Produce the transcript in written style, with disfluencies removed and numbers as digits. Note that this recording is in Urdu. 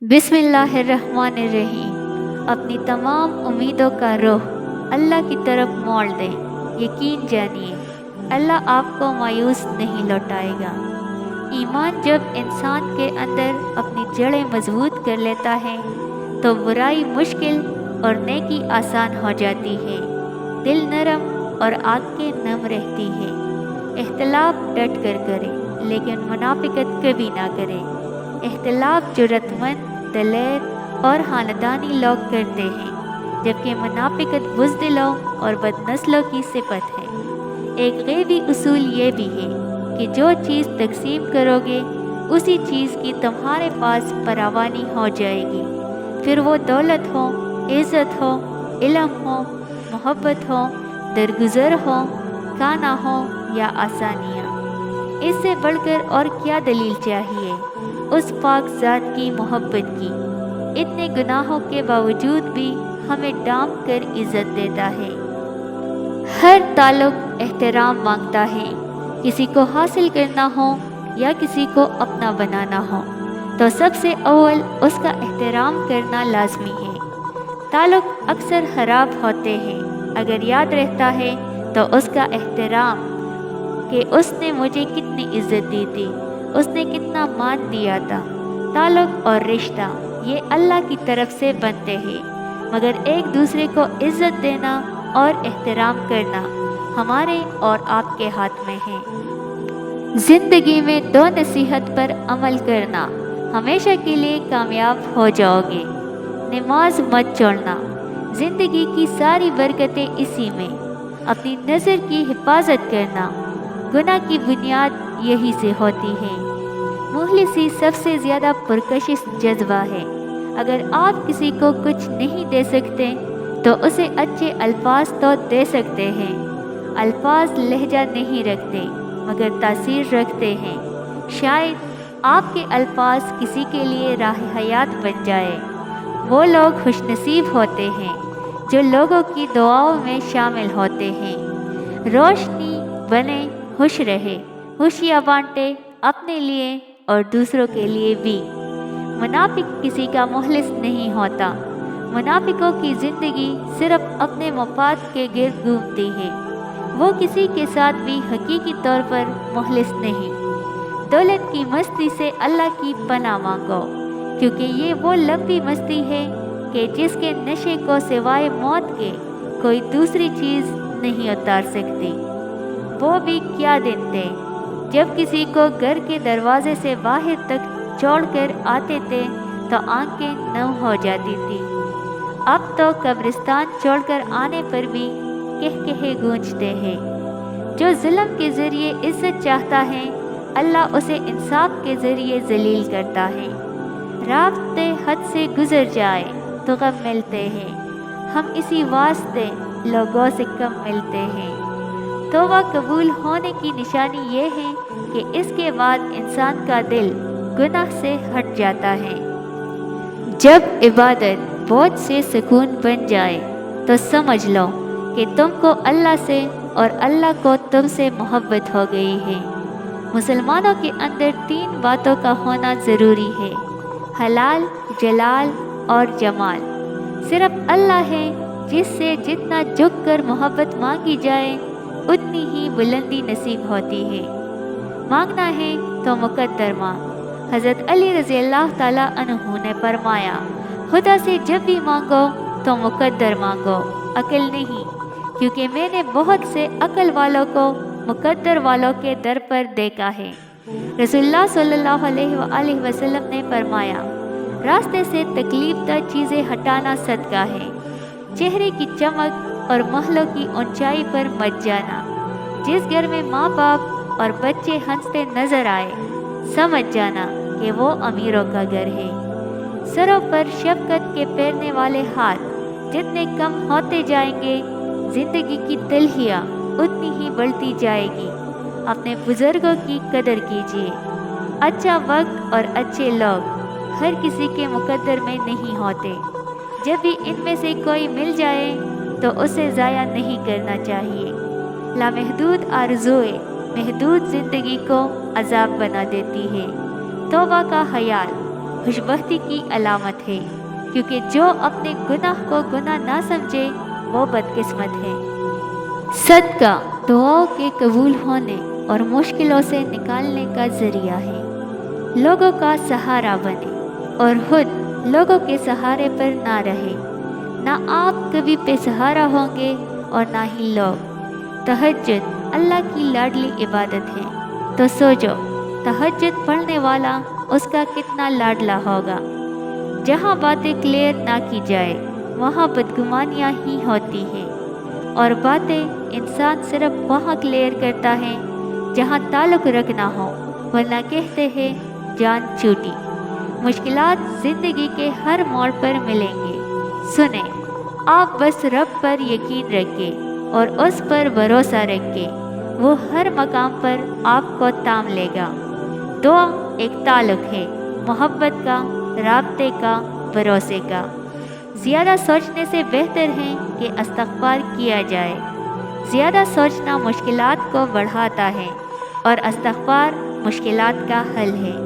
بسم اللہ الرحمن الرحیم۔ اپنی تمام امیدوں کا رخ اللہ کی طرف موڑ دیں۔ یقین جانیے اللہ آپ کو مایوس نہیں لوٹائے گا۔ ایمان جب انسان کے اندر اپنی جڑیں مضبوط کر لیتا ہے تو برائی مشکل اور نیکی آسان ہو جاتی ہے۔ دل نرم اور آنکھیں نم رہتی ہے۔ اختلاف ڈٹ کر کرے لیکن منافقت کبھی نہ کرے۔ اختلاف جرأت مند، دلیر اور خاندانی لوگ کرتے ہیں، جبکہ منافقت بزدلوں اور بدنسلوں کی صفت ہے۔ ایک غیبی اصول یہ بھی ہے کہ جو چیز تقسیم کرو گے اسی چیز کی تمہارے پاس فراوانی ہو جائے گی، پھر وہ دولت ہو، عزت ہو، علم ہو، محبت ہو، درگزر ہو، کھانا ہو یا آسانیاں۔ اس سے بڑھ کر اور کیا دلیل چاہیے اس پاک ذات کی محبت کی۔ اتنے گناہوں کے باوجود بھی ہمیں ڈانپ کر عزت دیتا ہے۔ ہر تعلق احترام مانگتا ہے۔ کسی کو حاصل کرنا ہو یا کسی کو اپنا بنانا ہو تو سب سے اول اس کا احترام کرنا لازمی ہے۔ تعلق اکثر خراب ہوتے ہیں۔ اگر یاد رہتا ہے تو اس کا احترام کہ اس نے مجھے کتنی عزت دی تھی، اس نے کتنا مان دیا تھا۔ تعلق اور رشتہ یہ اللہ کی طرف سے بنتے ہیں، مگر ایک دوسرے کو عزت دینا اور احترام کرنا ہمارے اور آپ کے ہاتھ میں ہے۔ زندگی میں دو نصیحت پر عمل کرنا، ہمیشہ کے لیے کامیاب ہو جاؤ گے۔ نماز مت چھوڑنا، زندگی کی ساری برکتیں اسی میں۔ اپنی نظر کی حفاظت کرنا، گناہ کی بنیاد یہی سے ہوتی ہے۔ مخلصی سب سے زیادہ پرکشش جذبہ ہے۔ اگر آپ کسی کو کچھ نہیں دے سکتے تو اسے اچھے الفاظ تو دے سکتے ہیں۔ الفاظ لہجہ نہیں رکھتے مگر تاثیر رکھتے ہیں۔ شاید آپ کے الفاظ کسی کے لیے راہ حیات بن جائے۔ وہ لوگ خوش نصیب ہوتے ہیں جو لوگوں کی دعاؤں میں شامل ہوتے ہیں۔ روشنی بنے، خوش رہے، خوشیاں بانٹے، اپنے لیے اور دوسروں کے لیے بھی۔ منافق کسی کا مخلص نہیں ہوتا۔ منافقوں کی زندگی صرف اپنے مفاد کے گرد گھومتی ہے۔ وہ کسی کے ساتھ بھی حقیقی طور پر مخلص نہیں۔ دولت کی مستی سے اللہ کی پناہ مانگو، کیونکہ یہ وہ لمبی مستی ہے کہ جس کے نشے کو سوائے موت کے کوئی دوسری چیز نہیں اتار سکتی۔ وہ بھی کیا دن تھے جب کسی کو گھر کے دروازے سے باہر تک چھوڑ کر آتے تھے تو آنکھیں نم ہو جاتی تھی۔ اب تو قبرستان چھوڑ کر آنے پر بھی کہکہے گونجتے ہیں۔ جو ظلم کے ذریعے عزت چاہتا ہے اللہ اسے انصاف کے ذریعے ذلیل کرتا ہے۔ رابطے حد سے گزر جائے تو غم ملتے ہیں، ہم اسی واسطے لوگوں سے کم ملتے ہیں۔ توبہ قبول ہونے کی نشانی یہ ہے کہ اس کے بعد انسان کا دل گناہ سے ہٹ جاتا ہے۔ جب عبادت بوجھ سے سکون بن جائے تو سمجھ لو کہ تم کو اللہ سے اور اللہ کو تم سے محبت ہو گئی ہے۔ مسلمانوں کے اندر تین باتوں کا ہونا ضروری ہے: حلال، جلال اور جمال۔ صرف اللہ ہے جس سے جتنا جھک کر محبت مانگی جائے اتنی ہی بلندی نصیب ہوتی ہے۔ مانگنا ہے تو مقدر مانگ۔ حضرت علی رضی اللہ تعالیٰ عنہ نے فرمایا، خدا سے جب بھی مانگو تو مقدر مانگو، عقل نہیں، کیونکہ میں نے بہت سے عقل والوں کو مقدر والوں کے در پر دیکھا ہے۔ رسول اللہ صلی اللہ علیہ وآلہ وسلم نے فرمایا، راستے سے تکلیف دہ چیزیں ہٹانا صدقہ ہے۔ چہرے کی چمک اور محلوں کی اونچائی پر مت جانا۔ جس گھر میں ماں باپ اور بچے ہنستے نظر آئے سمجھ جانا کہ وہ امیروں کا گھر ہے۔ سروں پر شفقت کے پھیرنے والے ہاتھ جتنے کم ہوتے جائیں گے زندگی کی تلخیاں اتنی ہی بڑھتی جائے گی۔ اپنے بزرگوں کی قدر کیجیے۔ اچھا وقت اور اچھے لوگ ہر کسی کے مقدر میں نہیں ہوتے۔ جب بھی ان میں سے کوئی مل جائے تو اسے ضائع نہیں کرنا چاہیے۔ لامحدود آرزوئیں محدود زندگی کو عذاب بنا دیتی ہے۔ توبہ کا خیال، خوشبختی کی علامت ہے، کیونکہ جو اپنے گناہ کو گناہ نہ سمجھے وہ بدقسمت ہے۔ صدقہ دعاؤں کے قبول ہونے اور مشکلوں سے نکالنے کا ذریعہ ہے۔ لوگوں کا سہارا بنے اور خود لوگوں کے سہارے پر نہ رہے۔ نہ آپ کبھی بے سہارا ہوں گے اور نہ ہی لوگ۔ تہجد اللہ کی لاڈلی عبادت ہے، تو سوچو تہجد پڑھنے والا اس کا کتنا لاڈلا ہوگا۔ جہاں باتیں کلیئر نہ کی جائے وہاں بدگمانیاں ہی ہوتی ہیں، اور باتیں انسان صرف وہاں کلیئر کرتا ہے جہاں تعلق رکھنا ہو، ورنہ کہتے ہیں جان چھوٹی۔ مشکلات زندگی کے ہر موڑ پر ملیں گے۔ سنیں، آپ بس رب پر یقین رکھیں اور اس پر بھروسہ رکھیں، وہ ہر مقام پر آپ کو تام لے گا۔ دعا ایک تعلق ہے، محبت کا، رابطے کا، بھروسے کا۔ زیادہ سوچنے سے بہتر ہے کہ استغفار کیا جائے۔ زیادہ سوچنا مشکلات کو بڑھاتا ہے اور استغفار مشکلات کا حل ہے۔